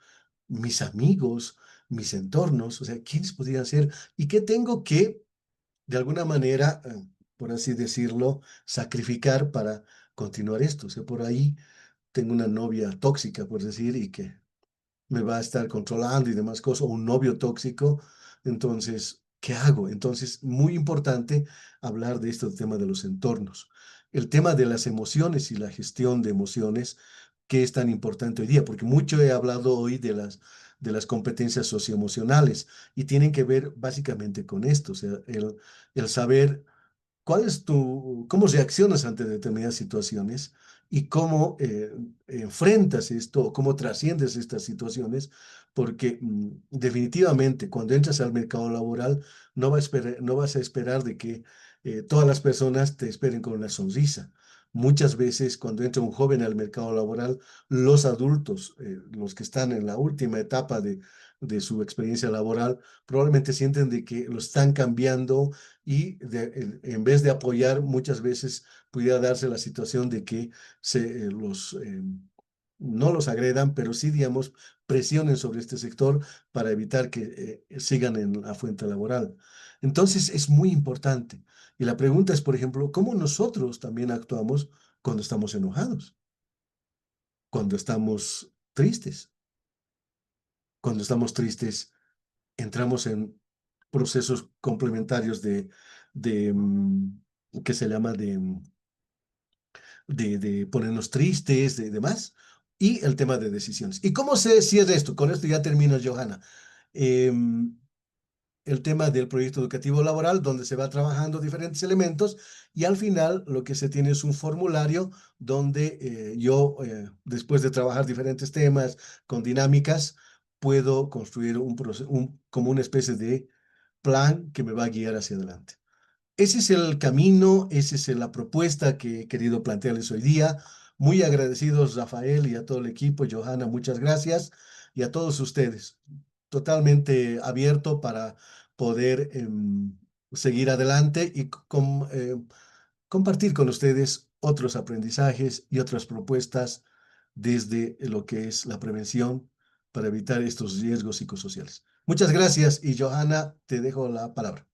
Mis amigos, mis entornos, o sea, ¿quiénes podrían ser? ¿Y qué tengo que, de alguna manera, por así decirlo, sacrificar para continuar esto? O sea, por ahí tengo una novia tóxica, por decir, y que me va a estar controlando y demás cosas, o un novio tóxico. Entonces, ¿qué hago? Entonces, muy importante hablar de este tema de los entornos. El tema de las emociones y la gestión de emociones, que es tan importante hoy día, porque mucho he hablado hoy de las competencias socioemocionales y tienen que ver básicamente con esto, o sea, el saber ¿cuál es cómo reaccionas ante determinadas situaciones y cómo enfrentas esto o cómo trasciendes estas situaciones? Porque definitivamente cuando entras al mercado laboral no vas a esperar de que todas las personas te esperen con una sonrisa. Muchas veces cuando entra un joven al mercado laboral, los adultos, los que están en la última etapa de su experiencia laboral, probablemente sienten de que lo están cambiando y en vez de apoyar, muchas veces pudiera darse la situación de que no los agredan, pero sí, digamos, presionen sobre este sector para evitar que sigan en la fuente laboral. Entonces, es muy importante. Y la pregunta es, por ejemplo, ¿cómo nosotros también actuamos cuando estamos enojados, cuando estamos tristes? Cuando estamos tristes, entramos en procesos complementarios que se llama de ponernos tristes, de demás, y el tema de decisiones. ¿Y cómo sé si es esto? Con esto ya termino, Johanna. Em, el tema del proyecto educativo laboral, donde se va trabajando diferentes elementos y al final lo que se tiene es un formulario donde después de trabajar diferentes temas con dinámicas, puedo construir como una especie de plan que me va a guiar hacia adelante. Ese es el camino, esa es la propuesta que he querido plantearles hoy día. Muy agradecidos, Rafael, y a todo el equipo. Johanna, muchas gracias. Y a todos ustedes, totalmente abierto para poder seguir adelante y compartir con ustedes otros aprendizajes y otras propuestas desde lo que es la prevención para evitar estos riesgos psicosociales. Muchas gracias y Johanna, te dejo la palabra.